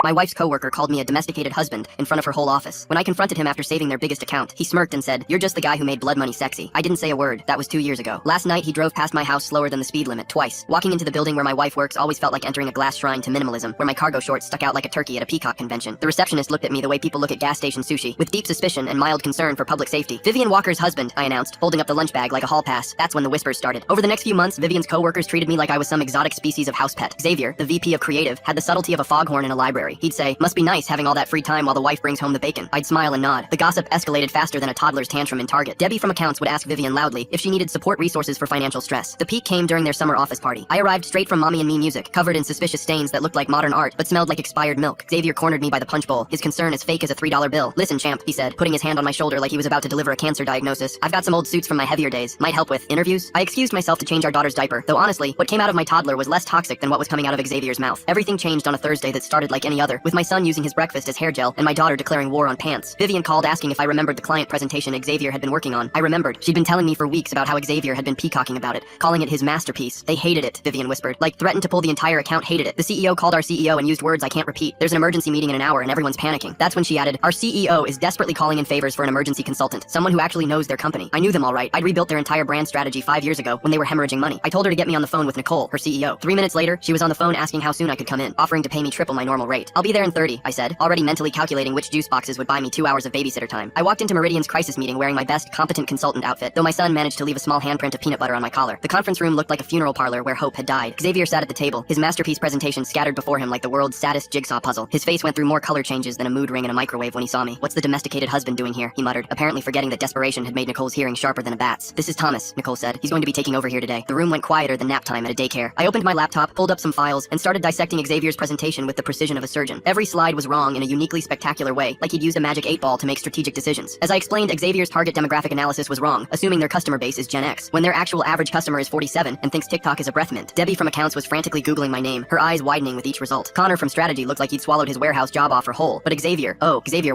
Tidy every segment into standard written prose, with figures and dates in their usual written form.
My wife's coworker called me a domesticated husband in front of her whole office. When I confronted him after saving their biggest account, he smirked and said, "You're just the guy who made blood money sexy." I didn't say a word. That was 2 years ago. Last night, he drove past my house slower than the speed limit twice. Walking into the building where my wife works always felt like entering a glass shrine to minimalism, where my cargo shorts stuck out like a turkey at a peacock convention. The receptionist looked at me the way people look at gas station sushi, with deep suspicion and mild concern for public safety. "Vivian Walker's husband," I announced, holding up the lunch bag like a hall pass. That's when the whispers started. Over the next few months, Vivian's coworkers treated me like I was some exotic species of house pet. Xavier, the VP of Creative, had the subtlety of a foghorn in a library. He'd say, "Must be nice having all that free time while the wife brings home the bacon." I'd smile and nod. The gossip escalated faster than a toddler's tantrum in Target. Debbie from accounts would ask Vivian loudly if she needed support resources for financial stress. The peak came during their summer office party. I arrived straight from Mommy and Me music, covered in suspicious stains that looked like modern art but smelled like expired milk. Xavier cornered me by the punch bowl, his concern as fake as a $3 bill. "Listen, champ," he said, putting his hand on my shoulder like he was about to deliver a cancer diagnosis. "I've got some old suits from my heavier days. Might help with interviews." I excused myself to change our daughter's diaper, though honestly, what came out of my toddler was less toxic than what was coming out of Xavier's mouth. Everything changed on a Thursday that started like any other, with my son using his breakfast as hair gel and my daughter declaring war on pants. Vivian called asking if I remembered the client presentation Xavier had been working on. I remembered. She'd been telling me for weeks about how Xavier had been peacocking about it, calling it his masterpiece. "They hated it," Vivian whispered. "Like, threatened to pull the entire account, hated it. The CEO called our CEO and used words I can't repeat. There's an emergency meeting in an hour and everyone's panicking." That's when she added, "Our CEO is desperately calling in favors for an emergency consultant, someone who actually knows their company." I knew them all right. I'd rebuilt their entire brand strategy 5 years ago when they were hemorrhaging money. I told her to get me on the phone with Nicole, her CEO. 3 minutes later, she was on the phone asking how soon I could come in, offering to pay me triple my normal rate. "I'll be there in 30, I said, already mentally calculating which juice boxes would buy me 2 hours of babysitter time. I walked into Meridian's crisis meeting wearing my best competent consultant outfit, though my son managed to leave a small handprint of peanut butter on my collar. The conference room looked like a funeral parlor where hope had died. Xavier sat at the table, his masterpiece presentation scattered before him like the world's saddest jigsaw puzzle. His face went through more color changes than a mood ring in a microwave when he saw me. "What's the domesticated husband doing here?" he muttered, apparently forgetting that desperation had made Nicole's hearing sharper than a bat's. "This is Thomas," Nicole said. "He's going to be taking over here today." The room went quieter than nap time at a daycare. I opened my laptop, pulled up some files, and started dissecting Xavier's presentation with the precision of a surgeon. Every slide was wrong in a uniquely spectacular way, like he'd used a magic 8-ball to make strategic decisions. As I explained, Xavier's target demographic analysis was wrong, assuming their customer base is Gen X, when their actual average customer is 47 and thinks TikTok is a breath mint. Debbie from accounts was frantically Googling my name, her eyes widening with each result. Connor from strategy looked like he'd swallowed his warehouse job offer whole, but Xavier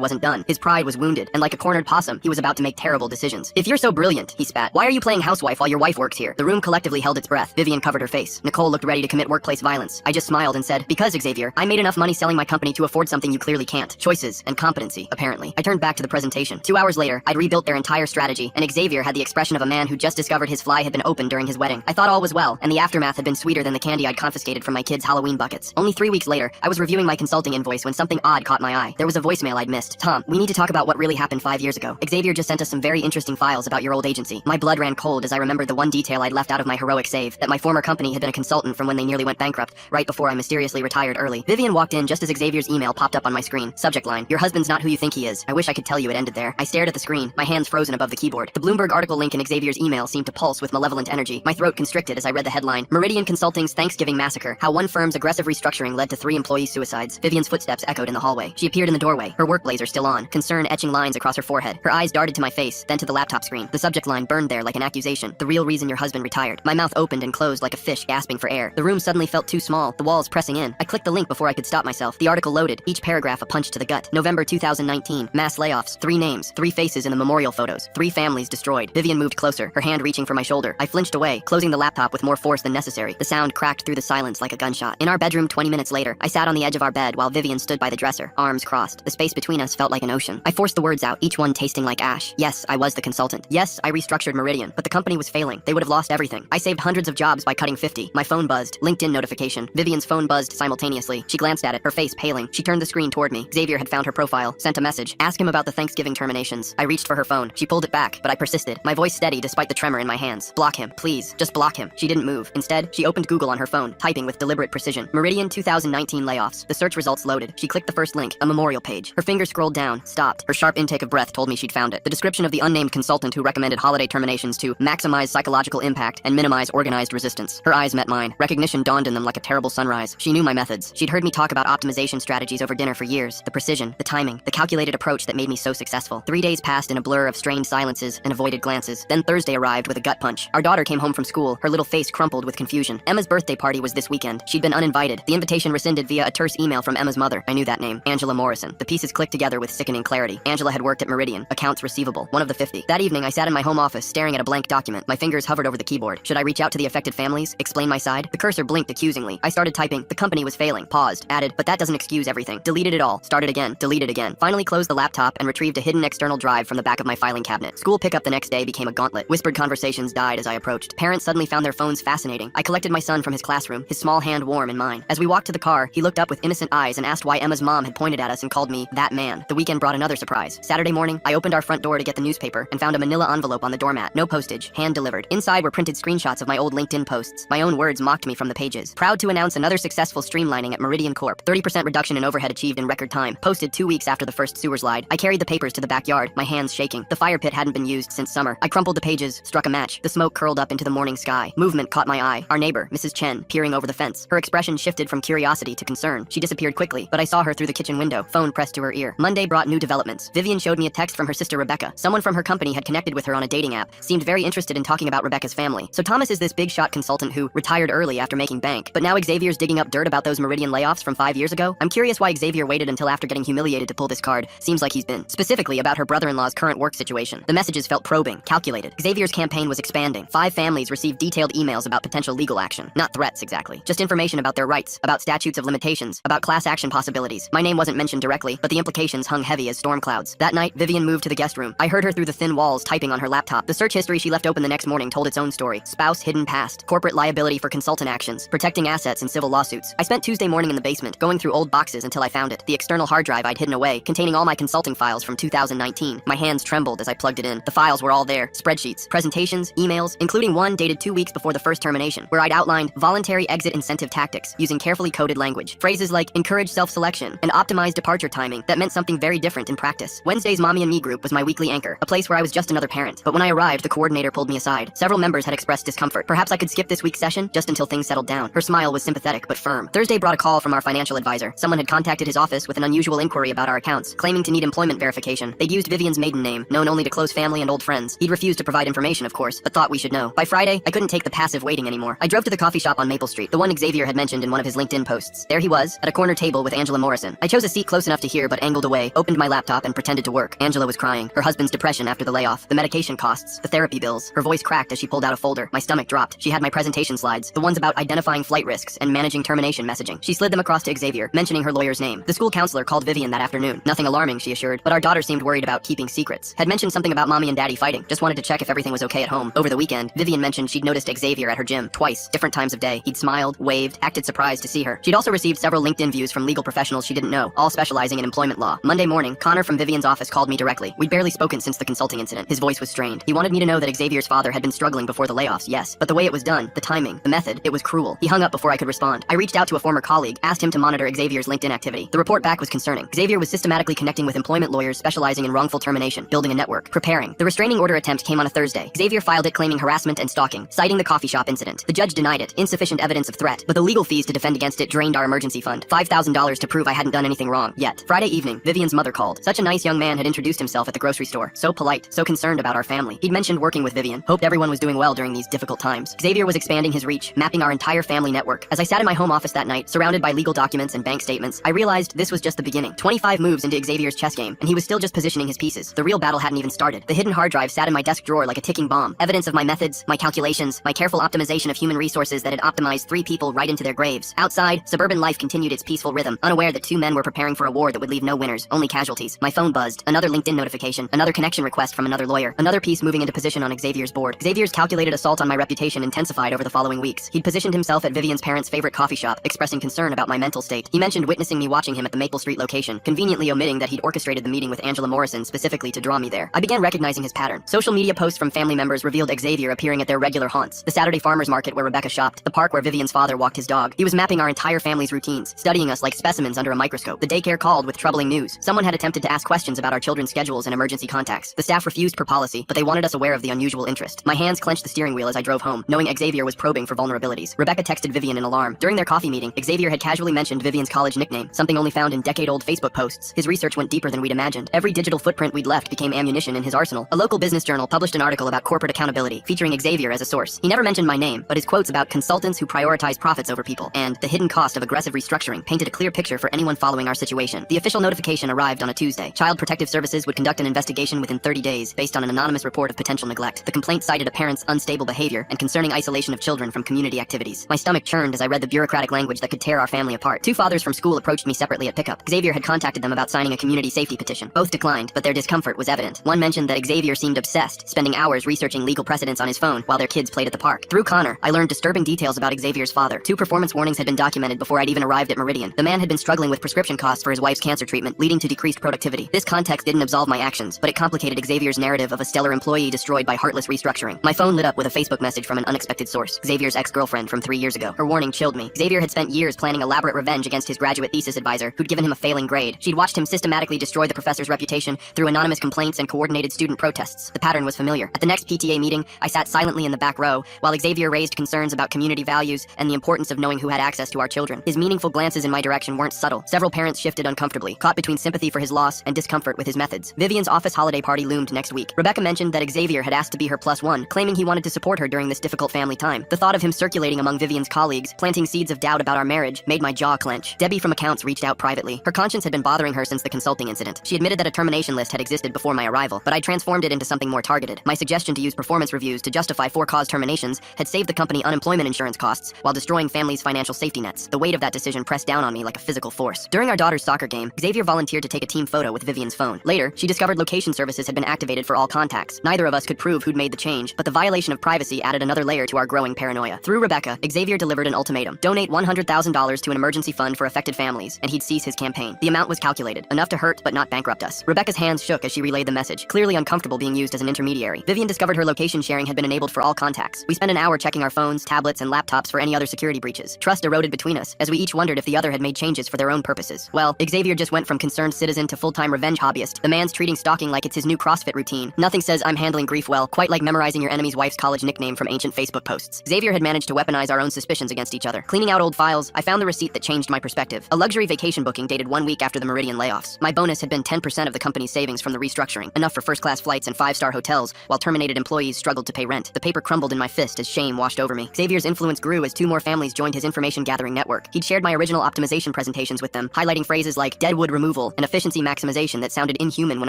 wasn't done. His pride was wounded, and like a cornered possum, he was about to make terrible decisions. "If you're so brilliant," he spat, "why are you playing housewife while your wife works here?" The room collectively held its breath. Vivian covered her face. Nicole looked ready to commit workplace violence. I just smiled and said, "Because, Xavier, I made enough money selling my company to afford something you clearly can't. Choices and competency, apparently." I turned back to the presentation. 2 hours later, I'd rebuilt their entire strategy, and Xavier had the expression of a man who just discovered his fly had been opened during his wedding. I thought all was well, and the aftermath had been sweeter than the candy I'd confiscated from my kids' Halloween buckets. Only 3 weeks later, I was reviewing my consulting invoice when something odd caught my eye. There was a voicemail I'd missed. "Tom, we need to talk about what really happened 5 years ago. Xavier just sent us some very interesting files about your old agency." My blood ran cold as I remembered the one detail I'd left out of my heroic save, that my former company had been a consultant from when they nearly went bankrupt, right before I mysteriously retired early. Vivian walked in just as Xavier's email popped up on my screen. Subject line, "Your husband's not who you think he is. I wish I could tell you it ended there." I stared at the screen, my hands frozen above the keyboard. The Bloomberg article link in Xavier's email seemed to pulse with malevolent energy. My throat constricted as I read the headline, "Meridian Consulting's Thanksgiving Massacre: How One Firm's Aggressive Restructuring Led to 3 Employee Suicides." Vivian's footsteps echoed in the hallway. She appeared in the doorway, her work blazer still on, concern etching lines across her forehead. Her eyes darted to my face, then to the laptop screen. The subject line burned there like an accusation. "The real reason your husband retired." My mouth opened and closed like a fish gasping for air. The room suddenly felt too small, the walls pressing in. I clicked the link before I could stop myself. The article loaded, each paragraph a punch to the gut. November 2019, mass layoffs, 3 names, 3 faces in the memorial photos, 3 families destroyed. Vivian moved closer, her hand reaching for my shoulder. I flinched away, closing the laptop with more force than necessary. The sound cracked through the silence like a gunshot. In our bedroom 20 minutes later, I sat on the edge of our bed while Vivian stood by the dresser, arms crossed. The space between us felt like an ocean. I forced the words out, each one tasting like ash. Yes, I was the consultant. Yes, I restructured Meridian, but the company was failing. They would have lost everything. I saved hundreds of jobs by cutting 50. My phone buzzed. LinkedIn notification. Vivian's phone buzzed simultaneously. She glanced at it, her face paling. She turned the screen toward me. Xavier had found her profile, sent a message. "Ask him about the Thanksgiving terminations." I reached for her phone. She pulled it back, but I persisted, my voice steady despite the tremor in my hands. "Block him, please. Just block him." She didn't move. Instead, she opened Google on her phone, typing with deliberate precision. "Meridian 2019 layoffs." The search results loaded. She clicked the first link, a memorial page. Her finger scrolled down, stopped. Her sharp intake of breath told me she'd found it. The description of the unnamed consultant who recommended holiday terminations to maximize psychological impact and minimize organized resistance. Her eyes met mine. Recognition dawned in them like a terrible sunrise. She knew my methods. She'd heard me talk about optimization strategies over dinner for years. The precision, the timing, the calculated approach that made me so successful. 3 days passed in a blur of strained silences and avoided glances. Then Thursday arrived with a gut punch. Our daughter came home from school, her little face crumpled with confusion. Emma's birthday party was this weekend. She'd been uninvited. The invitation rescinded via a terse email from Emma's mother. I knew that name. Angela Morrison. The pieces clicked together with sickening clarity. Angela had worked at Meridian. Accounts receivable. One of the 50. That evening, I sat in my home office, staring at a blank document. My fingers hovered over the keyboard. Should I reach out to the affected families? Explain my side? The cursor blinked accusingly. I started typing. The company was failing. Paused. Added, but that that doesn't excuse everything. Deleted it all, started again, deleted again. Finally closed the laptop and retrieved a hidden external drive from the back of my filing cabinet. School pickup the next day became a gauntlet. Whispered conversations died as I approached. Parents suddenly found their phones fascinating. I collected my son from his classroom, his small hand warm in mine. As we walked to the car, he looked up with innocent eyes and asked why Emma's mom had pointed at us and called me that man. The weekend brought another surprise. Saturday morning, I opened our front door to get the newspaper and found a manila envelope on the doormat. No postage, hand-delivered. Inside were printed screenshots of my old LinkedIn posts. My own words mocked me from the pages. Proud to announce another successful streamlining at Meridian Corp. 30% reduction in overhead achieved in record time. Posted 2 weeks after the first sewer slide. I carried the papers to the backyard, my hands shaking. The fire pit hadn't been used since summer. I crumpled the pages, struck a match. The smoke curled up into the morning sky. Movement caught my eye. Our neighbor, Mrs. Chen, peering over the fence. Her expression shifted from curiosity to concern. She disappeared quickly, but I saw her through the kitchen window, phone pressed to her ear. Monday brought new developments. Vivian showed me a text from her sister Rebecca. Someone from her company had connected with her on a dating app. Seemed very interested in talking about Rebecca's family. So Thomas is this big shot consultant who retired early after making bank. But now Xavier's digging up dirt about those Meridian layoffs from 5 years ago? I'm curious why Xavier waited until after getting humiliated to pull this card. Seems like he's been. Specifically about her brother-in-law's current work situation. The messages felt probing, calculated. Xavier's campaign was expanding. 5 families received detailed emails about potential legal action. Not threats exactly. Just information about their rights, about statutes of limitations, about class action possibilities. My name wasn't mentioned directly, but the implications hung heavy as storm clouds. That night, Vivian moved to the guest room. I heard her through the thin walls typing on her laptop. The search history she left open the next morning told its own story. Spouse hidden past, corporate liability for consultant actions, protecting assets in civil lawsuits. I spent Tuesday morning in the basement, going through old boxes until I found it. The external hard drive I'd hidden away, containing all my consulting files from 2019. My hands trembled as I plugged it in. The files were all there. Spreadsheets, presentations, emails, including one dated 2 weeks before the first termination, where I'd outlined voluntary exit incentive tactics using carefully coded language. Phrases like encourage self-selection and optimize departure timing that meant something very different in practice. Wednesday's Mommy and Me group was my weekly anchor, a place where I was just another parent. But when I arrived, the coordinator pulled me aside. Several members had expressed discomfort. Perhaps I could skip this week's session just until things settled down. Her smile was sympathetic but firm. Thursday brought a call from our financial advisor. Someone had contacted his office with an unusual inquiry about our accounts, claiming to need employment verification. They'd used Vivian's maiden name, known only to close family and old friends. He'd refused to provide information, of course, but thought we should know. By Friday, I couldn't take the passive waiting anymore. I drove to the coffee shop on Maple Street, the one Xavier had mentioned in one of his LinkedIn posts. There he was, at a corner table with Angela Morrison. I chose a seat close enough to hear but angled away, opened my laptop and pretended to work. Angela was crying. Her husband's depression after the layoff, the medication costs, the therapy bills. Her voice cracked as she pulled out a folder. My stomach dropped. She had my presentation slides, the ones about identifying flight risks and managing termination messaging. She slid them across to Xavier, mentioning her lawyer's name. The school counselor called Vivian that afternoon. Nothing alarming, she assured, but our daughter seemed worried about keeping secrets. Had mentioned something about mommy and daddy fighting. Just wanted to check if everything was okay at home. Over the weekend, Vivian mentioned she'd noticed Xavier at her gym twice, different times of day. He'd smiled, waved, acted surprised to see her. She'd also received several LinkedIn views from legal professionals she didn't know, all specializing in employment law. Monday morning, Connor from Vivian's office called me directly. We'd barely spoken since the consulting incident. His voice was strained. He wanted me to know that Xavier's father had been struggling before the layoffs, yes, but the way it was done, the timing, the method, it was cruel. He hung up before I could respond. I reached out to a former colleague, asked him to monitor Xavier's LinkedIn activity. The report back was concerning. Xavier was systematically connecting with employment lawyers specializing in wrongful termination, building a network, preparing. The restraining order attempt came on a Thursday. Xavier filed it claiming harassment and stalking, citing the coffee shop incident. The judge denied it, insufficient evidence of threat, but the legal fees to defend against it drained our emergency fund. $5,000 to prove I hadn't done anything wrong, yet. Friday evening, Vivian's mother called. Such a nice young man had introduced himself at the grocery store. So polite, so concerned about our family. He'd mentioned working with Vivian, hoped everyone was doing well during these difficult times. Xavier was expanding his reach, mapping our entire family network. As I sat in my home office that night, surrounded by legal documents and bank statements, I realized this was just the beginning. 25 moves into Xavier's chess game, and he was still just positioning his pieces. The real battle hadn't even started. The hidden hard drive sat in my desk drawer like a ticking bomb. Evidence of my methods, my calculations, my careful optimization of human resources that had optimized 3 people right into their graves. Outside, suburban life continued its peaceful rhythm, unaware that 2 men were preparing for a war that would leave no winners, only casualties. My phone buzzed. Another LinkedIn notification, another connection request from another lawyer, another piece moving into position on Xavier's board. Xavier's calculated assault on my reputation intensified over the following weeks. He'd positioned himself at Vivian's parents' favorite coffee shop, expressing concern about my mental state. He mentioned witnessing me watching him at the Maple Street location, conveniently omitting that he'd orchestrated the meeting with Angela Morrison specifically to draw me there. I began recognizing his pattern. Social media posts from family members revealed Xavier appearing at their regular haunts. The Saturday farmers market where Rebecca shopped, the park where Vivian's father walked his dog. He was mapping our entire family's routines, studying us like specimens under a microscope. The daycare called with troubling news. Someone had attempted to ask questions about our children's schedules and emergency contacts. The staff refused per policy, but they wanted us aware of the unusual interest. My hands clenched the steering wheel as I drove home, knowing Xavier was probing for vulnerabilities. Rebecca texted Vivian in alarm. During their coffee meeting, Xavier had casually mentioned Vivian's college nickname, something only found in decade-old Facebook posts. His research went deeper than we'd imagined. Every digital footprint we'd left became ammunition in his arsenal. A local business journal published an article about corporate accountability, featuring Xavier as a source. He never mentioned my name, but his quotes about consultants who prioritize profits over people and the hidden cost of aggressive restructuring painted a clear picture for anyone following our situation. The official notification arrived on a Tuesday. Child Protective Services would conduct an investigation within 30 days based on an anonymous report of potential neglect. The complaint cited a parent's unstable behavior and concerning isolation of children from community activities. My stomach churned as I read the bureaucratic language that could tear our family apart. 2 fathers from school approached me separately at pickup. Xavier had contacted them about signing a community safety petition. Both declined, but their discomfort was evident. One mentioned that Xavier seemed obsessed, spending hours researching legal precedents on his phone while their kids played at the park. Through Connor, I learned disturbing details about Xavier's father. 2 performance warnings had been documented before I'd even arrived at Meridian. The man had been struggling with prescription costs for his wife's cancer treatment, leading to decreased productivity. This context didn't absolve my actions, but it complicated Xavier's narrative of a stellar employee destroyed by heartless restructuring. My phone lit up with a Facebook message from an unexpected source, Xavier's ex-girlfriend from 3 years ago. Her warning chilled me. Xavier had spent years planning elaborate revenge against his graduate thesis advisor, who'd given him a failing grade. She'd watched him systematically destroy the professor's reputation through anonymous complaints and coordinated student protests. The pattern was familiar. At the next PTA meeting, I sat silently in the back row, while Xavier raised concerns about community values and the importance of knowing who had access to our children. His meaningful glances in my direction weren't subtle. Several parents shifted uncomfortably, caught between sympathy for his loss and discomfort with his methods. Vivian's office holiday party loomed next week. Rebecca mentioned that Xavier had asked to be her +1, claiming he wanted to support her during this difficult family time. The thought of him circulating among Vivian's colleagues, planting seeds of doubt about our marriage, made my jaw clench. Debbie from accounts reached out privately. Her conscience had been bothering her since the consulting incident. She admitted that a termination list had existed before my arrival, but I transformed it into something more targeted. My suggestion to use performance reviews to justify for-cause terminations had saved the company unemployment insurance costs while destroying families' financial safety nets. The weight of that decision pressed down on me like a physical force. During our daughter's soccer game, Xavier volunteered to take a team photo with Vivian's phone. Later, she discovered location services had been activated for all contacts. Neither of us could prove who'd made the change, but the violation of privacy added another layer to our growing paranoia. Through Rebecca, Xavier delivered an ultimatum: donate $100,000 to an emergency fund for affected families, and he'd cease his campaign. The amount was calculated, enough to hurt but not bankrupt us. Rebecca's hands shook as she relayed the message, clearly uncomfortable being used as an intermediary. Vivian discovered her location sharing had been enabled for all contacts. We spent an hour checking our phones, tablets, and laptops for any other security breaches. Trust eroded between us, as we each wondered if the other had made changes for their own purposes. Well, Xavier just went from concerned citizen to full-time revenge hobbyist. The man's treating stalking like it's his new CrossFit routine. Nothing says I'm handling grief well, quite like memorizing your enemy's wife's college nickname from ancient Facebook posts. Xavier had managed to weaponize our own suspicions against each other. Cleaning out old files, I found the receipt that changed my perspective. A luxury vacation booking dated 1 week after the Meridian layoffs. My bonus had been 10% of the company's savings from the restructuring, enough for first-class flights and 5-star hotels, while terminated employees struggled to pay rent. The paper crumbled in my fist as shame washed over me. Xavier's influence grew as 2 more families joined his information-gathering network. He'd shared my original optimization presentations with them, highlighting phrases like deadwood removal and efficiency maximization that sounded inhuman when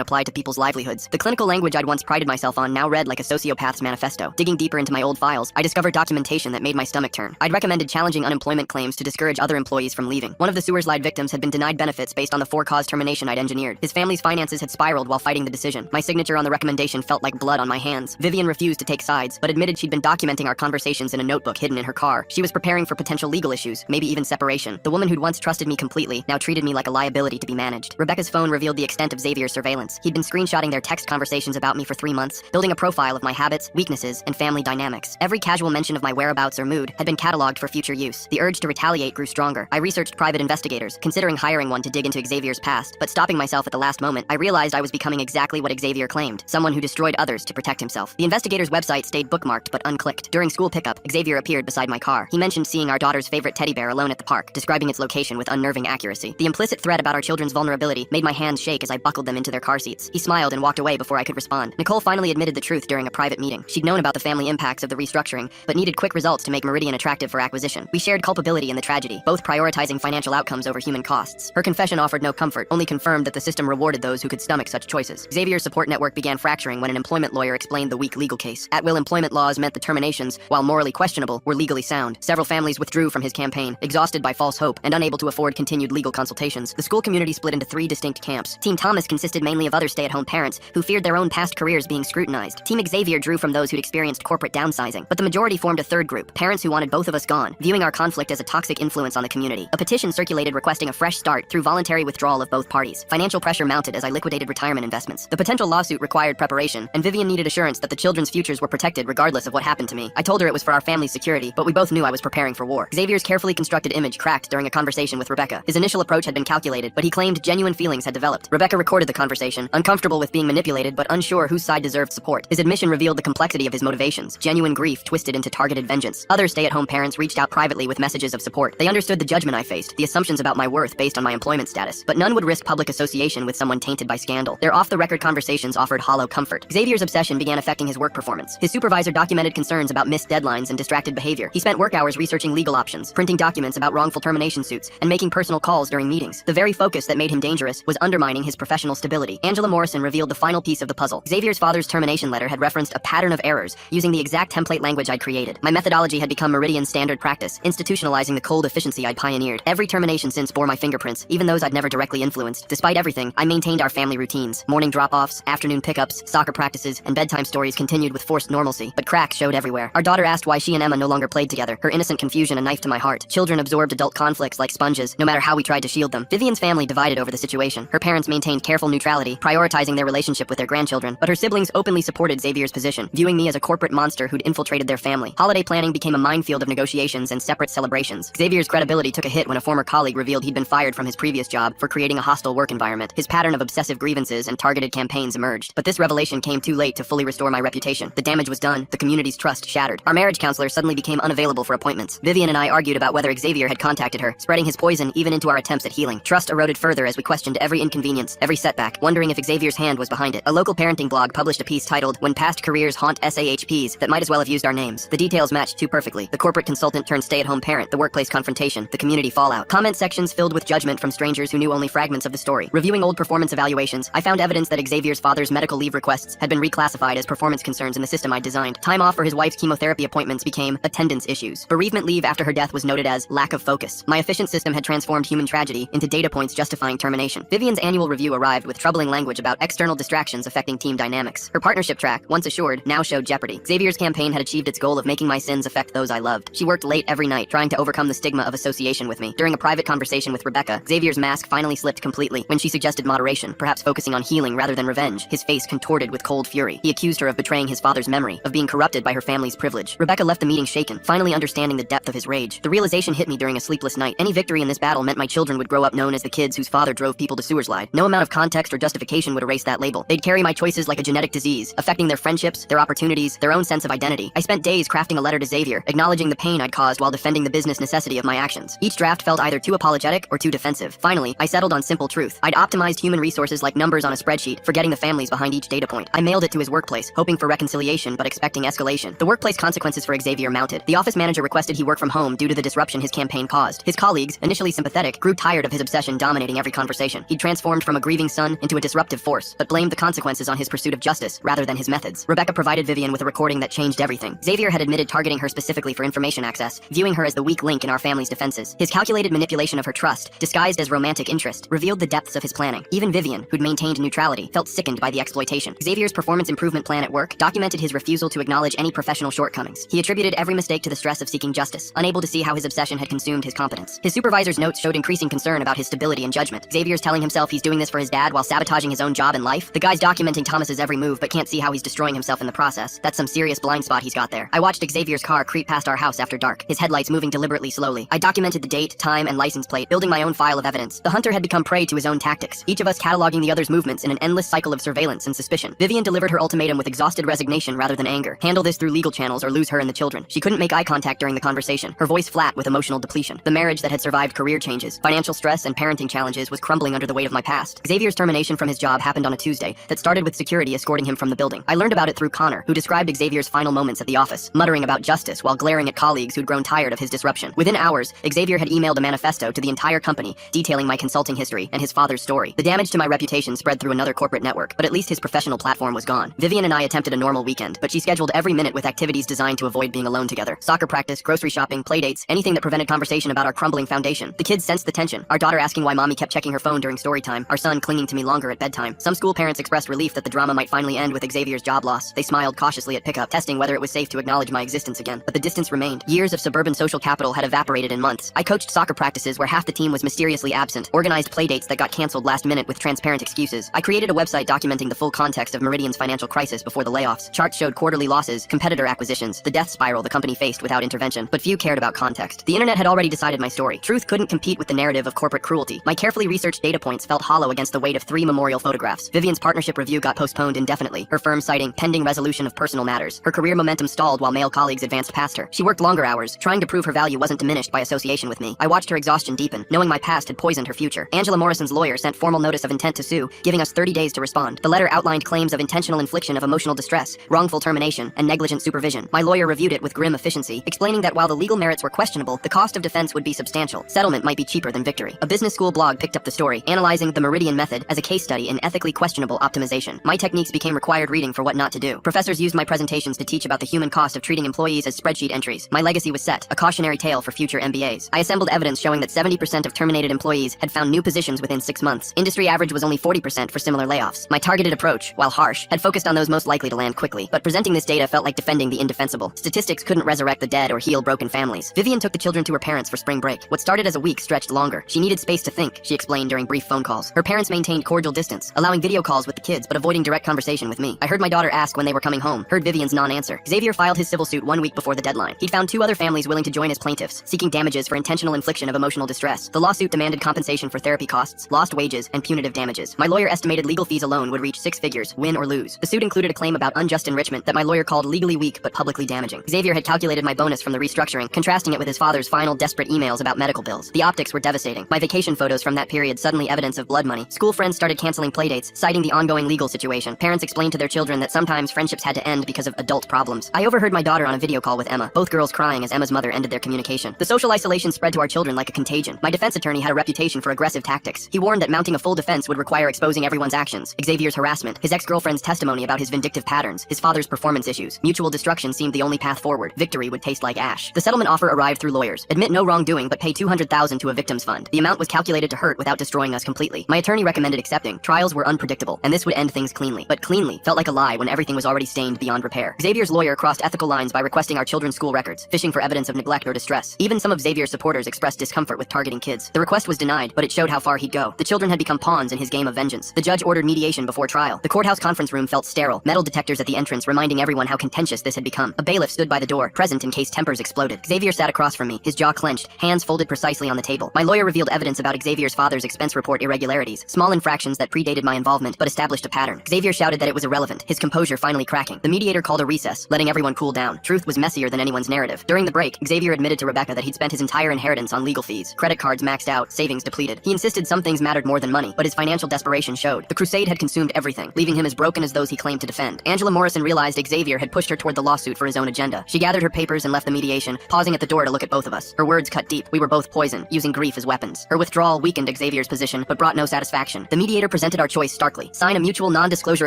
applied to people's livelihoods. The clinical language I'd once prided myself on now read like a sociopath's manifesto. Digging deeper into my old files, I discovered documentation that made my stomach turn. I'd recommended challenging unemployment claims to discourage other employees from leaving. One of the sewer slide victims had been denied benefits based on the for-cause termination I'd engineered. His family's finances had spiraled while fighting the decision. My signature on the recommendation felt like blood on my hands. Vivian refused to take sides, but admitted she'd been documenting our conversations in a notebook hidden in her car. She was preparing for potential legal issues, maybe even separation. The woman who'd once trusted me completely now treated me like a liability to be managed. Rebecca's phone revealed the extent of Xavier's surveillance. He'd been screenshotting their text conversations about me for 3 months, building a profile of my habits, weaknesses, and family dynamics. Every casual mention of my whereabouts or mood had been cataloged for future use. The urge to retaliate grew stronger. I researched private investigators, considering hiring one to dig into Xavier's past, but stopping myself at the last moment, I realized I was becoming exactly what Xavier claimed, someone who destroyed others to protect himself. The investigator's website stayed bookmarked but unclicked. During school pickup, Xavier appeared beside my car. He mentioned seeing our daughter's favorite teddy bear alone at the park, describing its location with unnerving accuracy. The implicit threat about our children's vulnerability made my hands shake as I buckled them into their car seats. He smiled and walked away before I could respond. Nicole finally admitted the truth during a private meeting. She'd known about the family impacts of the restructuring, but needed quick results to make Meridian attractive for acquisition. We shared culpability in the tragedy, both prioritizing financial outcomes over human costs. Her confession offered no comfort, only confirmed that the system rewarded those who could stomach such choices. Xavier's support network began fracturing when an employment lawyer explained the weak legal case. At-will employment laws meant the terminations, while morally questionable, were legally sound. Several families withdrew from his campaign, exhausted by false hope and unable to afford continued legal consultations. The school community split into 3 distinct camps. Team Thomas consisted mainly of other stay-at-home parents who feared their own past careers being scrutinized. Team Xavier drew from those who'd experienced corporate downsizing, but the majority formed a third group, parents who wanted both of us gone, viewing our conflict as a toxic influence on the community. A petition circulated requesting a fresh start through voluntary withdrawal of both parties. Financial pressure mounted as I liquidated retirement investments. The potential lawsuit required preparation, and Vivian needed assurance that the children's futures were protected regardless of what happened to me. I told her it was for our family's security, but we both knew I was preparing for war. Xavier's carefully constructed image cracked during a conversation with Rebecca. His initial approach had been calculated, but he claimed genuine feelings had developed. Rebecca recorded the conversation, uncomfortable with being manipulated but unsure whose side deserved support. His admission revealed the complexity of his motivations, genuine grief twisted into targeted vengeance. Other stay-at-home parents reached out privately with messages of support. They understood the judgment I faced, the assumptions about my worth based on my employment status, but none would risk public association with someone tainted by scandal. Their off-the-record conversations offered hollow comfort. Xavier's obsession began affecting his work performance. His supervisor documented concerns about missed deadlines and distracted behavior. He spent work hours researching legal options, printing documents about wrongful termination suits, and making personal calls during meetings. The very focus that made him dangerous was undermining his professional stability. Angela Morrison revealed the final piece of the puzzle. Xavier's father's termination letter had referenced a pattern of errors, using the exact template language I'd created. My methodology had become Meridian's standard practice, institutionalizing the cold efficiency I'd pioneered. Every termination since bore my fingerprints, even those I'd never directly influenced. Despite everything, I maintained our family routines. Morning drop-offs, afternoon pickups, soccer practices, and bedtime stories continued with forced normalcy, but cracks showed everywhere. Our daughter asked why she and Emma no longer played together, her innocent confusion a knife to my heart. Children absorbed adult conflicts like sponges, no matter how we tried to shield them. Vivian's family divided over the situation. Her parents maintained careful neutrality, prioritizing their relationship with their grandchildren, but her siblings openly supported Xavier's position, viewing me as a corporate monster who'd infiltrated their family. Holiday planning became a minefield of negotiations and separate celebrations. Xavier's credibility took a hit when a former colleague revealed he'd been fired from his previous job for creating a hostile work environment. His pattern of obsessive grievances and targeted campaigns emerged, but this revelation came too late to fully restore my reputation. The damage was done, the community's trust shattered. Our marriage counselor suddenly became unavailable for appointments. Vivian and I argued about whether Xavier had contacted her, spreading his poison even into our attempts at healing. Trust eroded further as we questioned every inconvenience, every setback, wondering if Xavier's hand was behind it. A local parenting blog published a piece titled, "When Past Careers Haunt SAHPs," that might as well have used our names. The details matched too perfectly. The corporate consultant turned stay-at-home parent, the workplace confrontation, the community fallout. Comment sections filled with judgment from strangers who knew only fragments of the story. Reviewing old performance evaluations, I found evidence that Xavier's father's medical leave requests had been reclassified as performance concerns in the system I'd designed. Time off for his wife's chemotherapy appointments became attendance issues. Bereavement leave after her death was noted as lack of focus. My efficient system had transformed human tragedy into data points justifying termination. Vivian's annual review arrived with troubling language about external distractions affecting team dynamics. Her partnership track, once assured, now showed jeopardy. Xavier's campaign had achieved its goal of making my sins affect those I loved. She worked late every night, trying to overcome the stigma of association with me. During a private conversation with Rebecca, Xavier's mask finally slipped completely. When she suggested moderation, perhaps focusing on healing rather than revenge, his face contorted with cold fury. He accused her of betraying his father's memory, of being corrupted by her family's privilege. Rebecca left the meeting shaken, finally understanding the depth of his rage. The realization hit me during a sleepless night. Any victory in this battle meant my children would grow up known as the kids whose father drove people to sewer slide. No amount of context or justification would erase that label. They'd carry my choices like a genetic disease, affecting their friendships, their opportunities, their own sense of identity. I spent days crafting a letter to Xavier, acknowledging the pain I'd caused while defending the business necessity of my actions. Each draft felt either too apologetic or too defensive. Finally, I settled on simple truth. I'd optimized human resources like numbers on a spreadsheet, forgetting the families behind each data point. I mailed it to his workplace, hoping for reconciliation but expecting escalation. The workplace consequences for Xavier mounted. The office manager requested he work from home due to the disruption his campaign caused. His colleagues, initially sympathetic, grew tired of his obsession dominating every conversation. He'd transformed from a grieving son into a disruptive force, but blamed the consequences on his pursuit of justice rather than his methods. Rebecca provided Vivian with a recording that changed everything. Xavier had admitted targeting her specifically for information access, viewing her as the weak link in our family's defenses. His calculated manipulation of her trust, disguised as romantic interest, revealed the depths of his planning. Even Vivian, who'd maintained neutrality, felt sickened by the exploitation. Xavier's performance improvement plan at work documented his refusal to acknowledge any professional shortcomings. He attributed every mistake to the stress of seeking justice, unable to see how his obsession had consumed his competence. His supervisor's notes showed increasing concern about his stability and judgment. Xavier's telling himself he's doing this for his dad while sabotaging his own job and life. The guy's documenting Thomas's every move but can't see how he's destroying himself in the process. That's some serious blind spot he's got there. I watched Xavier's car creep past our house after dark, his headlights moving deliberately slowly. I documented the date, time, and license plate, building my own file of evidence. The hunter had become prey to his own tactics, each of us cataloging the other's movements in an endless cycle of surveillance and suspicion. Vivian delivered her ultimatum with exhausted resignation rather than anger. Handle this through legal channels or lose her and the children. She couldn't make eye contact during the conversation, her voice flat with emotional depletion. The marriage that had survived career changes, financial stress, and parenting challenges was crumbling under the weight of my past. Xavier's termination from his job happened on a Tuesday that started with security escorting him from the building. I learned about it through Connor, who described Xavier's final moments at the office, muttering about justice while glaring at colleagues who'd grown tired of his disruption. Within hours, Xavier had emailed a manifesto to the entire company, detailing my consulting history and his father's story. The damage to my reputation spread through another corporate network, but at least his professional platform was gone. Vivian and I attempted a normal weekend, but she scheduled every minute with activities designed to avoid being alone together. Soccer practice, grocery shopping, playdates, anything that prevented conversation about our crumbling foundation. The kids sensed the tension, our daughter asking why mommy kept checking her phone during story time, our son clinging to me longer at bedtime. Some school parents expressed relief that the drama might finally end with Xavier's job loss. They smiled cautiously at pickup, testing whether it was safe to acknowledge my existence again. But the distance remained. Years of suburban social capital had evaporated in months. I coached soccer practices where half the team was mysteriously absent, organized playdates that got canceled last minute with transparent excuses. I created a website documenting the full context of Meridian's financial crisis before the layoffs. Charts showed quarterly losses, competitor acquisitions, the death spiral the company faced without intervention, but few cared about context. The internet had already decided my story. Truth couldn't compete with the narrative of corporate cruelty. My carefully researched data points felt hollow against the weight of 3 memorial photographs. Vivian's partnership review got postponed indefinitely, her firm citing pending resolution of personal matters. Her career momentum stalled while male colleagues advanced past her. She worked longer hours, trying to prove her value wasn't diminished by association with me. I watched her exhaustion deepen, knowing my past had poisoned her future. Angela Morrison's lawyer sent formal notice of intent to sue, giving us 30 days to respond. The letter outlined claims of intentional infliction of emotional distress, wrongful termination, and negligent supervision. My lawyer reviewed it with grim efficiency, explaining that while the legal merits were questionable, the cost of defense would be substantial. Settlement might be cheaper than victory. A business school blog picked up the story, analyzing the Meridian method as a case study in ethically questionable optimization. My techniques became required reading for what not to do. Professors used my presentations to teach about the human cost of treating employees as spreadsheet entries. My legacy was set, a cautionary tale for future MBAs. I assembled revealed evidence showing that 70% of terminated employees had found new positions within 6 months. Industry average was only 40% for similar layoffs. My targeted approach, while harsh, had focused on those most likely to land quickly. But presenting this data felt like defending the indefensible. Statistics couldn't resurrect the dead or heal broken families. Vivian took the children to her parents for spring break. What started as a week stretched longer. She needed space to think, she explained during brief phone calls. Her parents maintained cordial distance, allowing video calls with the kids but avoiding direct conversation with me. I heard my daughter ask when they were coming home, heard Vivian's non-answer. Xavier filed his civil suit 1 week before the deadline. He'd found 2 other families willing to join as plaintiffs, seeking damages for intentional infliction of emotional distress. The lawsuit demanded compensation for therapy costs, lost wages, and punitive damages. My lawyer estimated legal fees alone would reach 6 figures, win or lose. The suit included a claim about unjust enrichment that my lawyer called legally weak but publicly damaging. Xavier had calculated my bonus from the restructuring, contrasting it with his father's final desperate emails about medical bills. The optics were devastating. My vacation photos from that period suddenly evidence of blood money. School friends started canceling playdates, citing the ongoing legal situation. Parents explained to their children that sometimes friendships had to end because of adult problems. I overheard my daughter on a video call with Emma, both girls crying as Emma's mother ended their communication. The social isolation spread to our children like a contagion. My defense attorney had a reputation for aggressive tactics. He warned that mounting a full defense would require exposing everyone's actions. Xavier's harassment, his ex-girlfriend's testimony about his vindictive patterns, his father's performance issues. Mutual destruction seemed the only path forward. Victory would taste like ash. The settlement offer arrived through lawyers. Admit no wrongdoing but pay $200,000 to a victims fund. The amount was calculated to hurt without destroying us completely. My attorney recommended accepting. Trials were unpredictable, and this would end things cleanly. But cleanly felt like a lie when everything was already stained beyond repair. Xavier's lawyer crossed ethical lines by requesting our children's school records, fishing for evidence of neglect or distress. Even some of Xavier's supporters expressed discomfort with targeting kids. The request was denied, but it showed how far he'd go. The children had become pawns in his game of vengeance. The judge ordered mediation before trial. The courthouse conference room felt sterile, metal detectors at the entrance reminding everyone how contentious this had become. A bailiff stood by the door, present in case tempers exploded. Xavier sat across from me, his jaw clenched, hands folded precisely on the table. My lawyer revealed evidence about Xavier's father's expense report irregularities, small infractions that predated my involvement but established a pattern. Xavier shouted that it was irrelevant, his composure finally cracking. The mediator called a recess, letting everyone cool down. Truth was messier than anyone's narrative. During the break, Xavier admitted to Rebecca that he'd spent his entire inheritance on legal fees. Credit cards maxed out, savings depleted. He insisted some things mattered more than money, but his financial desperation showed. The crusade had consumed everything, leaving him as broken as those he claimed to defend. Angela Morrison realized Xavier had pushed her toward the lawsuit for his own agenda. She gathered her papers and left the mediation, pausing at the door to look at both of us. Her words cut deep. We were both poison, using grief as weapons. Her withdrawal weakened Xavier's position, but brought no satisfaction. The mediator presented our choice starkly. Sign a mutual non-disclosure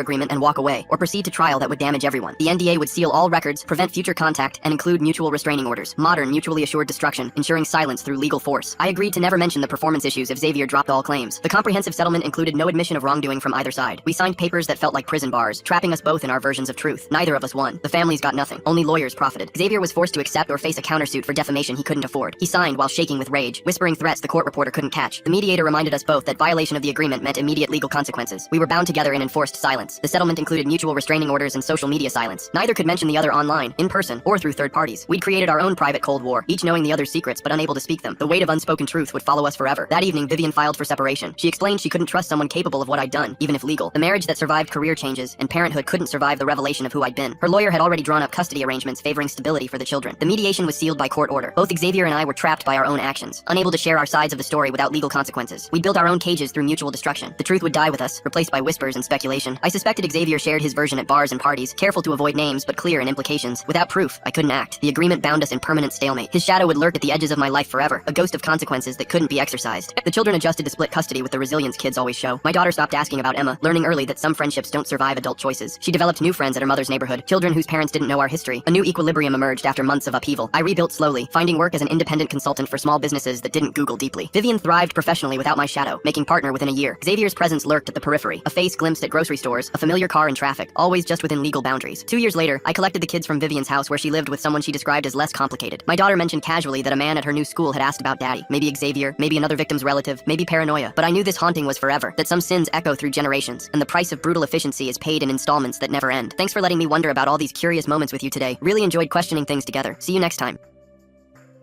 agreement and walk away, or proceed to trial that would damage everyone. The NDA would seal all records, prevent future contact, and include mutual restraining orders. Modern, mutually assured destruction, ensuring silence through legal force. I agreed to never mention the performance issues if Xavier dropped all claims. The comprehensive settlement included no admission of wrongdoing from either side. We signed papers that felt like prison bars, trapping us both in our versions of truth. Neither of us won. The families got nothing. Only lawyers profited. Xavier was forced to accept or face a countersuit for defamation he couldn't afford. He signed while shaking with rage, whispering threats the court reporter couldn't catch. The mediator reminded us both that violation of the agreement meant immediate legal consequences. We were bound together in enforced silence. The settlement included mutual restraining orders and social media silence. Neither could mention the other online, in person, or through third parties. We'd created our own private Cold War, each knowing the other's secrets but unable to speak them. The weight of unspoken truth would follow us forever. That evening, Vivian filed for separation. She explained she couldn't trust someone capable of what I'd done, even if legal. The marriage that survived career changes, and parenthood couldn't survive the revelation of who I'd been. Her lawyer had already drawn up custody arrangements favoring stability for the children. The mediation was sealed by court order. Both Xavier and I were trapped by our own actions, unable to share our sides of the story without legal consequences. We built our own cages through mutual destruction. The truth would die with us, replaced by whispers and speculation. I suspected Xavier shared his version at bars and parties, careful to avoid names but clear in implications. Without proof, I couldn't act. The agreement bound us in permanent stalemate. His shadow would lurk at the edges of my life forever, a ghost of consequences that couldn't be exercised. The children adjusted to split custody with the resilience kids always show. My daughter stopped asking about Emma, learning early that some friendships don't survive adult choices. She developed new friends at her mother's neighborhood, children whose parents didn't know our history. A new equilibrium emerged after months of upheaval. I rebuilt slowly, finding work as an independent consultant for small businesses that didn't Google deeply. Vivian thrived professionally without my shadow, making partner within a year. Xavier's presence lurked at the periphery, a face glimpsed at grocery stores, a familiar car in traffic, always just within legal boundaries. 2 years later, I collected the kids from Vivian's house where she lived with someone she described as less complicated. My daughter mentioned casually that a man at her new school had asked about daddy. Maybe Xavier, maybe another victim's relative, maybe paranoia. But I knew this haunting was forever, that some sins echo through generations, and the price of brutal efficiency is paid in installments that never end. Thanks for letting me wonder about all these curious moments with you today. Really enjoyed questioning things together. See you next time.